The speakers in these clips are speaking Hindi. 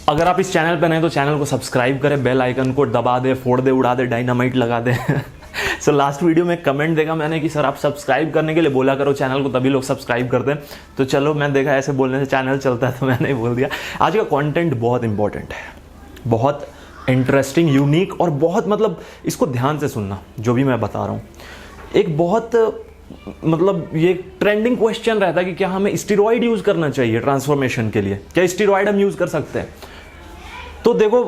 अगर आप इस चैनल पर नए तो चैनल को सब्सक्राइब करें, बेल आइकन को दबा दे, फोड़ दे, उड़ा दे, डायनामाइट लगा दे। सो लास्ट वीडियो में कमेंट देखा मैंने कि सर आप सब्सक्राइब करने के लिए बोला करो चैनल को, तभी लोग सब्सक्राइब करते हैं। तो चलो मैं देखा ऐसे बोलने से चैनल चलता है तो मैंने बोल दिया। आज का कंटेंट बहुत इंपॉर्टेंट है, बहुत इंटरेस्टिंग, यूनिक और बहुत मतलब इसको ध्यान से सुनना जो भी मैं बता रहा हूँ। एक बहुत मतलब ये ट्रेंडिंग क्वेश्चन रहता है कि क्या हमें स्टेरॉइड यूज़ करना चाहिए ट्रांसफॉर्मेशन के लिए, क्या स्टेरॉइड हम यूज़ कर सकते हैं। तो देखो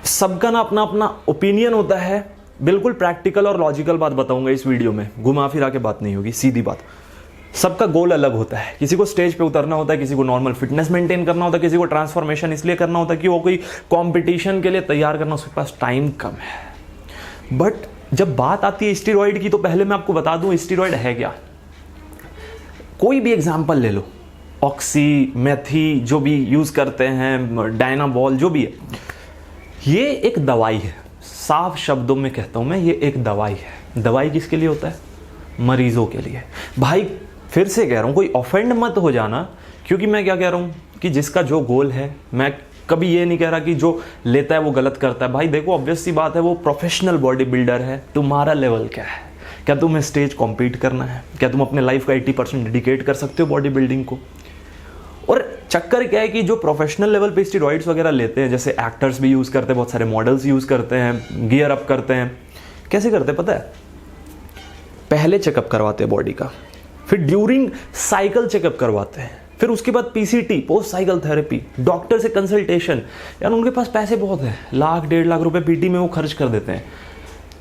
सबका ना अपना अपना ओपिनियन होता है। बिल्कुल प्रैक्टिकल और लॉजिकल बात बताऊंगा इस वीडियो में, घुमा फिरा के बात नहीं होगी, सीधी बात। सबका गोल अलग होता है, किसी को स्टेज पे उतरना होता है, किसी को नॉर्मल फिटनेस मेंटेन करना होता है, किसी को ट्रांसफॉर्मेशन इसलिए करना होता है कि वो कोई कंपटीशन के लिए तैयार करना, उसके पास टाइम कम है। बट जब बात आती है स्टेरॉइड की तो पहले मैं आपको बता दूं स्टेरॉइड है क्या। कोई भी एग्जाम्पल ले लो, ऑक्सी, मेथी जो भी यूज़ करते हैं, डायनाबॉल जो भी है, ये एक दवाई है। साफ शब्दों में कहता हूं मैं, ये एक दवाई है। दवाई किसके लिए होता है? मरीजों के लिए। भाई फिर से कह रहा हूं, कोई ऑफेंड मत हो जाना, क्योंकि मैं क्या कह रहा हूं कि जिसका जो गोल है, मैं कभी ये नहीं कह रहा कि जो लेता है वो गलत करता है। भाई देखो ऑब्वियस सी बात है, वो प्रोफेशनल बॉडी बिल्डर है। तुम्हारा लेवल क्या है? क्या तुम्हें स्टेज कॉम्पीट करना है? क्या तुम अपने लाइफ का 80% डेडिकेट कर सकते हो बॉडी बिल्डिंग को? और चक्कर क्या है कि जो प्रोफेशनल लेवल पे स्टेरॉइड्स वगैरह लेते हैं, जैसे एक्टर्स भी यूज़ करते हैं, बहुत सारे मॉडल्स यूज़ करते हैं, गियर अप करते हैं। कैसे करते हैं पता है? पहले चेकअप करवाते हैं बॉडी का, फिर ड्यूरिंग साइकिल चेकअप करवाते हैं, फिर उसके बाद PCT, post cycle therapy, doctor से कंसल्टेशन। यार उनके पास पैसे बहुत हैं, लाख 1.5 लाख रुपए पीटी में वो खर्च कर देते हैं।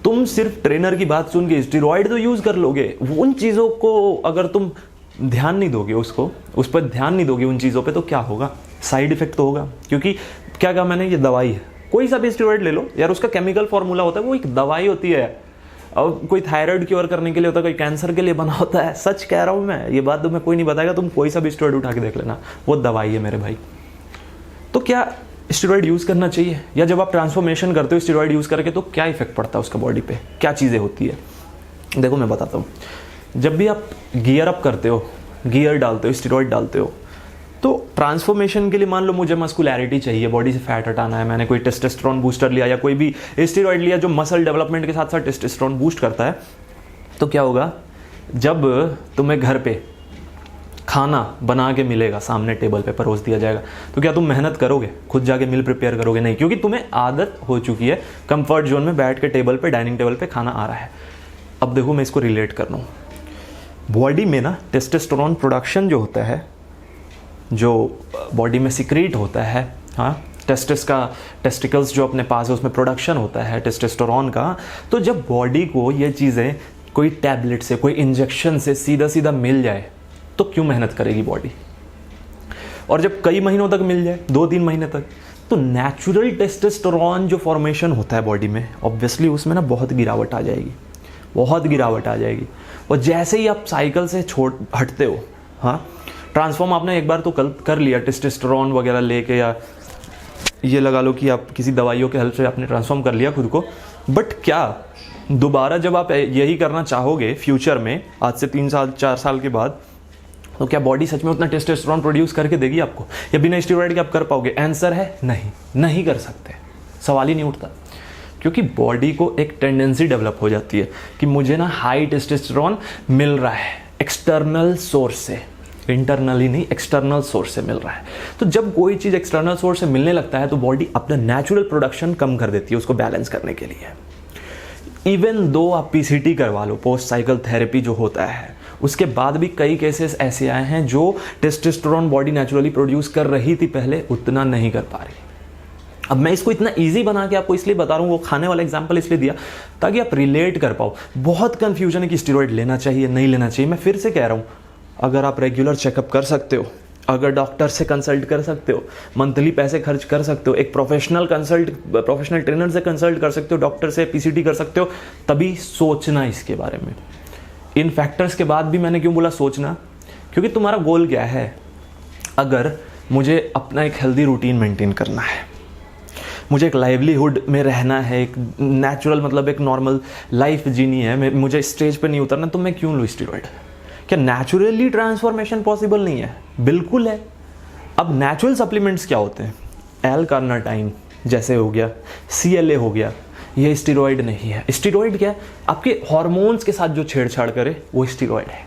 तुम सिर्फ ट्रेनर की बात सुन के स्टेरॉइड तो यूज़ कर लोगे, उन चीज़ों को अगर तुम ध्यान नहीं दोगे, उस पर ध्यान नहीं दोगे उन चीज़ों पे, तो क्या होगा? साइड इफेक्ट तो होगा। क्योंकि क्या कहा मैंने, ये दवाई है। कोई सा भी स्टेरॉइड ले लो यार, उसका केमिकल फॉर्मूला होता है, वो एक दवाई होती है। और कोई थायराइड क्योर करने के लिए होता है, कोई कैंसर के लिए बना होता है। सच कह रहा हूँ मैं, ये बात तुम्हें कोई नहीं बताएगा। तुम कोई सा भी स्टेरॉइड उठा के देख लेना, वो दवाई है मेरे भाई। तो क्या स्टेरॉइड यूज़ करना चाहिए? या जब आप ट्रांसफॉर्मेशन करते हो स्टेरॉइड यूज़ करके, तो क्या इफेक्ट पड़ता है उसका बॉडी पे, क्या चीज़ें होती है? देखो मैं बताता हूँ। जब भी आप गियर अप करते हो, गियर डालते हो, स्टेरॉइड डालते हो, तो ट्रांसफॉर्मेशन के लिए मान लो मुझे मस्कुलैरिटी चाहिए, बॉडी से फैट हटाना है, मैंने कोई टेस्टोस्टेरोन बूस्टर लिया या कोई भी स्टेरॉइड लिया जो मसल डेवलपमेंट के साथ साथ टेस्टोस्टेरोन बूस्ट करता है। तो क्या होगा, जब तुम्हें घर पे खाना बना के मिलेगा, सामने टेबल पे परोस दिया जाएगा, तो क्या तुम मेहनत करोगे? खुद जाके मील प्रिपेयर करोगे? नहीं, क्योंकि तुम्हें आदत हो चुकी है, कंफर्ट जोन में बैठ के टेबल पे, डाइनिंग टेबल पे खाना आ रहा है। अब देखो मैं इसको रिलेट कर रहा हूँ। बॉडी में ना टेस्टोस्टेरोन प्रोडक्शन जो होता है, जो बॉडी में सिक्रीट होता है, हाँ, टेस्टिकल्स जो अपने पास है उसमें प्रोडक्शन होता है टेस्टोस्टेरोन का। तो जब बॉडी को ये चीज़ें कोई टैबलेट से, कोई इंजेक्शन से सीधा सीधा मिल जाए, तो क्यों मेहनत करेगी बॉडी? और जब कई महीनों तक मिल जाए, 2-3 महीने तक, तो नेचुरल टेस्टोस्टेरोन जो फॉर्मेशन होता है बॉडी में, ऑब्वियसली उसमें ना बहुत गिरावट आ जाएगी, बहुत गिरावट आ जाएगी। और जैसे ही आप साइकिल से हटते हो, हाँ, ट्रांसफॉर्म आपने एक बार तो कर लिया टेस्टोस्टेरोन वगैरह लेके, या ये लगा लो कि आप किसी दवाइयों के हेल्प से आपने ट्रांसफॉर्म कर लिया खुद को। बट क्या दोबारा जब आप यही करना चाहोगे फ्यूचर में, आज से 3 साल 4 साल के बाद, तो क्या बॉडी सच में उतना टेस्टोस्टेरोन प्रोड्यूस करके देगी आपको? या बिना स्टेरॉइड के आप कर पाओगे? आंसर है नहीं, नहीं कर सकते, सवाल ही नहीं उठता। क्योंकि बॉडी को एक टेंडेंसी डेवलप हो जाती है कि मुझे ना हाई टेस्टोस्टेरोन मिल रहा है एक्सटर्नल सोर्स से, इंटरनली नहीं, एक्सटर्नल सोर्स से मिल रहा है। तो जब कोई चीज़ एक्सटर्नल सोर्स से मिलने लगता है तो बॉडी अपना नेचुरल प्रोडक्शन कम कर देती है उसको बैलेंस करने के लिए। इवन दो आप पीसीटी करवा लो, पोस्ट साइकिल थेरेपी जो होता है, उसके बाद भी कई केसेस ऐसे आए हैं जो टेस्टोस्टेरोन बॉडी नेचुरली प्रोड्यूस कर रही थी पहले, उतना नहीं कर पा रही। अब मैं इसको इतना इजी बना के आपको इसलिए बता रहा हूँ, वो खाने वाला एग्जांपल इसलिए दिया ताकि आप रिलेट कर पाओ। बहुत कंफ्यूजन है कि स्टेरॉइड लेना चाहिए नहीं लेना चाहिए। मैं फिर से कह रहा हूँ, अगर आप रेगुलर चेकअप कर सकते हो, अगर डॉक्टर से कंसल्ट कर सकते हो, मंथली पैसे खर्च कर सकते हो, एक प्रोफेशनल ट्रेनर से कंसल्ट कर सकते हो, डॉक्टर से पीसीटी कर सकते हो, तभी सोचना इसके बारे में। इन फैक्टर्स के बाद भी मैंने क्यों बोला सोचना? क्योंकि तुम्हारा गोल क्या है? अगर मुझे अपना एक हेल्दी रूटीन मेंटेन करना है, मुझे एक लाइवलीहुड में रहना है, एक नेचुरल मतलब एक नॉर्मल लाइफ जीनी है, मुझे स्टेज पे नहीं उतरना, तो मैं क्यों लूँ स्टेरॉइड? क्या नेचुरली ट्रांसफॉर्मेशन पॉसिबल नहीं है? बिल्कुल है। अब नेचुरल सप्लीमेंट्स क्या होते हैं? एल कार्नाटाइन जैसे हो गया, CLA हो गया, ये स्टीरॉयड नहीं है। स्टीरॉयड क्या है? आपके हार्मोन्स के साथ जो छेड़छाड़ करे वो स्टीरॉयड है।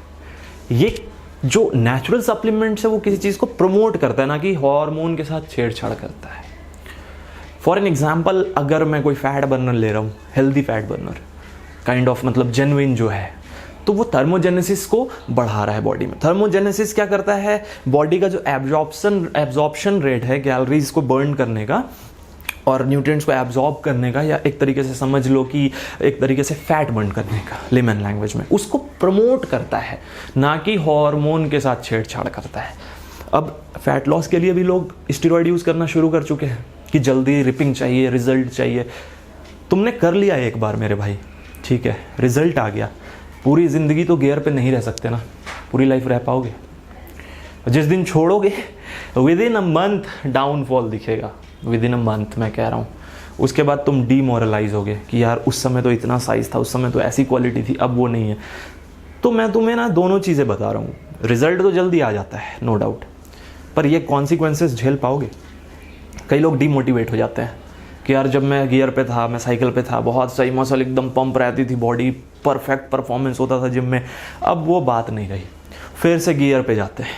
ये जो नेचुरल सप्लीमेंट्स है वो किसी चीज़ को प्रमोट करता है, ना कि हार्मोन के साथ छेड़छाड़ करता है। फॉर एन एग्जाम्पल, अगर मैं कोई फैट बर्नर ले रहा हूँ, healthy fat burner kind of, मतलब जेन्युइन जो है, तो वो थर्मोजेनेसिस को बढ़ा रहा है बॉडी में। थर्मोजेनेसिस क्या करता है? बॉडी का जो एब्जॉर्प्शन रेट है कैलोरीज को बर्न करने का और न्यूट्रिएंट्स को एब्जॉर्ब करने का, या एक तरीके से समझ लो कि एक तरीके से फैट बर्न करने का लेमन लैंग्वेज में, उसको प्रमोट करता है, ना कि हार्मोन के साथ छेड़छाड़ करता है। अब फैट लॉस के लिए भी लोग स्टेरॉइड यूज़ करना शुरू कर चुके हैं कि जल्दी रिपिंग चाहिए, रिजल्ट चाहिए। तुमने कर लिया एक बार मेरे भाई, ठीक है, रिजल्ट आ गया, पूरी ज़िंदगी तो गियर पे नहीं रह सकते ना, पूरी लाइफ रह पाओगे? जिस दिन छोड़ोगे with in a month downfall दिखेगा, विद इन अ मंथ मैं कह रहा हूँ। उसके बाद तुम डीमोरलाइज होगे कि यार उस समय तो इतना साइज था, उस समय तो ऐसी क्वालिटी थी, अब वो नहीं है। तो मैं तुम्हें ना दोनों चीज़ें बता रहा हूँ, रिजल्ट तो जल्दी आ जाता है नो डाउट, पर ये कॉन्सिक्वेंसेस झेल पाओगे? कई लोग डीमोटिवेट हो जाते हैं कि यार जब मैं गियर पे था, मैं साइकिल पे था, बहुत सही मसल एकदम पंप रहती थी, बॉडी परफेक्ट परफॉर्मेंस होता था जिम में, अब वो बात नहीं रही, फिर से गियर पे जाते हैं।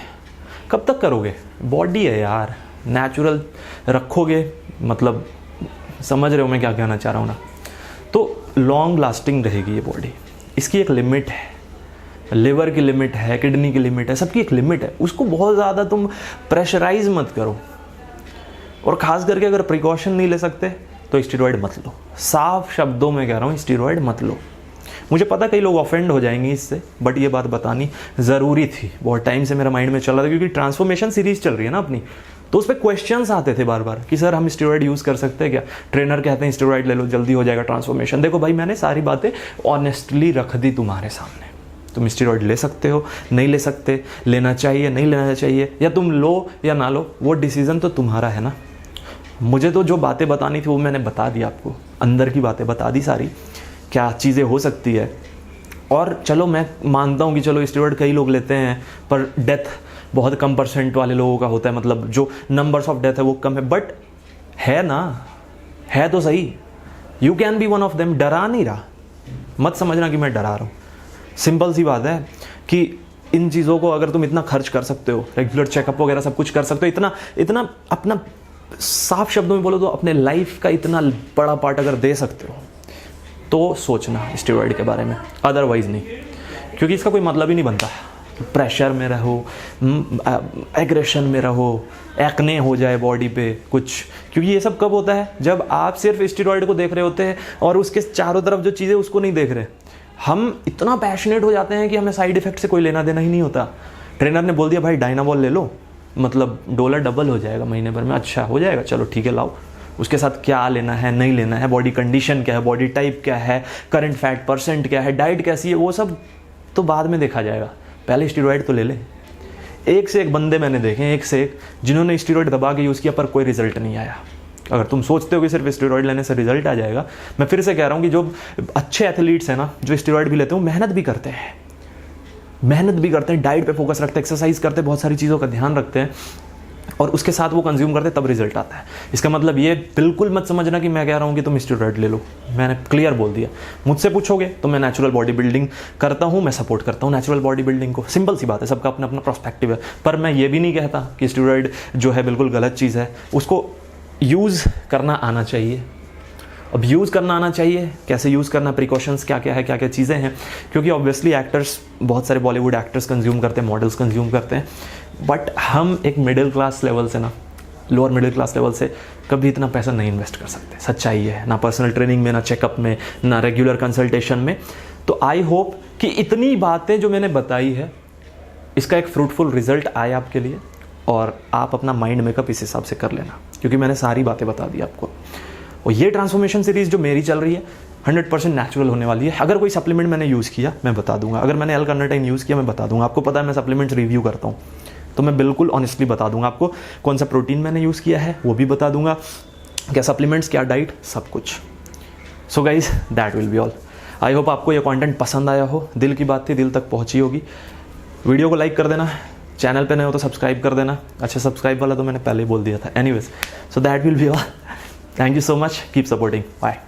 कब तक करोगे? बॉडी है यार, नेचुरल रखोगे, मतलब समझ रहे हो मैं क्या कहना चाह रहा हूँ ना? तो लॉन्ग लास्टिंग रहेगी ये बॉडी। इसकी एक लिमिट है, लिवर की लिमिट है, किडनी की लिमिट है, सबकी एक लिमिट है। उसको बहुत ज़्यादा तुम प्रेशराइज मत करो, और ख़ास करके अगर प्रिकॉशन नहीं ले सकते तो स्टेरॉइड मत लो। साफ शब्दों में कह रहा हूँ, स्टेरॉइड मत लो। मुझे पता कई लोग ऑफेंड हो जाएंगे इससे, बट ये बात बतानी ज़रूरी थी। बहुत टाइम से मेरा माइंड में चल रहा था, क्योंकि ट्रांसफॉर्मेशन सीरीज चल रही है ना अपनी, तो उस पर क्वेश्चंस आते थे बार बार कि सर हम स्टेरॉइड यूज़ कर सकते हैं क्या? ट्रेनर कहते हैं स्टेरॉइड ले लो, जल्दी हो जाएगा ट्रांसफॉर्मेशन। देखो भाई, मैंने सारी बातें ऑनेस्टली रख दी तुम्हारे सामने। तुम स्टेरॉइड ले सकते हो, नहीं ले सकते, लेना चाहिए, नहीं लेना चाहिए, या तुम लो या ना लो, वो डिसीज़न तो तुम्हारा है ना। मुझे तो जो बातें बतानी थी वो मैंने बता दी आपको, अंदर की बातें बता दी सारी, क्या चीज़ें हो सकती है। और चलो मैं मानता हूँ कि चलो स्टेरॉइड कई लोग लेते हैं, पर डेथ बहुत कम % वाले लोगों का होता है, मतलब जो नंबर्स ऑफ डेथ है वो कम है, बट है ना, है तो सही। You can be one of them. डरा नहीं रहा, मत समझना कि मैं डरा रहा हूँ। सिंपल सी बात है कि इन चीज़ों को अगर तुम इतना खर्च कर सकते हो, रेगुलर चेकअप वगैरह सब कुछ कर सकते हो, इतना अपना, साफ शब्दों में बोलो तो अपने लाइफ का इतना बड़ा पार्ट अगर दे सकते हो, तो सोचना स्टेरॉइड के बारे में, अदरवाइज नहीं, क्योंकि इसका कोई मतलब ही नहीं बनता। प्रेशर में रहो, एग्रेशन में रहो, एक्ने हो जाए बॉडी पे कुछ, क्योंकि ये सब कब होता है? जब आप सिर्फ स्टेरॉइड को देख रहे होते हैं और उसके चारों तरफ जो चीज़ें उसको नहीं देख रहे। हम इतना पैशनेट हो जाते हैं कि हमें साइड इफेक्ट से कोई लेना देना ही नहीं होता। ट्रेनर ने बोल दिया भाई डायनाबॉल ले लो, मतलब डॉलर डबल हो जाएगा महीने भर में, अच्छा हो जाएगा, चलो ठीक है लाओ। उसके साथ क्या लेना है, नहीं लेना है, बॉडी कंडीशन क्या है, बॉडी टाइप क्या है, करंट फैट % क्या है, डाइट कैसी है, वो सब तो बाद में देखा जाएगा, पहले स्टेरॉइड तो ले ले। एक से एक बंदे मैंने देखे, एक से एक, जिन्होंने स्टेरॉइड दबा के यूज़ किया पर कोई रिजल्ट नहीं आया। अगर तुम सोचते हो कि सिर्फ स्टेरॉइड लेने से रिजल्ट आ जाएगा, मैं फिर से कह रहा हूँ कि जो अच्छे एथलीट्स हैं ना, जो स्टेरॉइड भी लेते हैं, मेहनत भी करते हैं, डाइट पे फोकस रखते हैं, एक्सरसाइज करते हैं, बहुत सारी चीज़ों का ध्यान रखते हैं, और उसके साथ वो कंज्यूम करते हैं, तब रिजल्ट आता है। इसका मतलब ये बिल्कुल मत समझना कि मैं कह रहा हूँ कि तुम स्टेरॉइड ले लो, मैंने क्लियर बोल दिया। मुझसे पूछोगे तो मैं नेचुरल बॉडी बिल्डिंग करता हूँ, मैं सपोर्ट करता हूँ नेचुरल बॉडी बिल्डिंग को। सिंपल सी बात है, सबका अपना अपना पर्सपेक्टिव है, पर मैं ये भी नहीं कहता कि स्टेरॉइड जो है बिल्कुल गलत चीज़ है, उसको यूज़ करना आना चाहिए। अब यूज़ करना आना चाहिए, कैसे यूज़ करना, प्रिकॉशंस क्या क्या है, क्या क्या चीज़ें हैं, क्योंकि ऑब्वियसली एक्टर्स, बहुत सारे बॉलीवुड एक्टर्स कंज्यूम करते हैं, मॉडल्स कंज्यूम करते हैं, बट हम एक मिडिल क्लास लेवल से ना, लोअर मिडिल क्लास लेवल से कभी इतना पैसा नहीं इन्वेस्ट कर सकते। सच्चाई है, ना पर्सनल ट्रेनिंग में, ना चेकअप में, ना रेगुलर कंसल्टेशन में। तो आई होप कि इतनी बातें जो मैंने बताई है, इसका एक फ्रूटफुल रिजल्ट आए आपके लिए, और आप अपना माइंड मेकअप इस हिसाब से कर लेना, क्योंकि मैंने सारी बातें बता दी आपको। और ये ट्रांसफॉर्मेशन सीरीज़ जो मेरी चल रही है 100% नेचुरल होने वाली है। अगर कोई सप्लीमेंट मैंने यूज़ किया मैं बता दूंगा, अगर मैंने एल कार्नाटाइन यूज़ किया मैं बता दूंगा। आपको पता है मैं सप्लीमेंट्स रिव्यू करता हूँ, तो मैं बिल्कुल ऑनेस्टली बता दूंगा आपको। कौन सा प्रोटीन मैंने यूज़ किया है वो भी बता दूंगा, क्या सप्लीमेंट्स, क्या डाइट, सब कुछ। So guys that will be all. I hope आपको ये कंटेंट पसंद आया हो, दिल की बात थी, दिल तक पहुँची होगी। वीडियो को लाइक कर देना, चैनल पे नए हो तो सब्सक्राइब कर देना। अच्छा, सब्सक्राइब वाला तो मैंने पहले ही बोल दिया था। Anyways, so that will be all. Thank you so much, keep supporting, bye.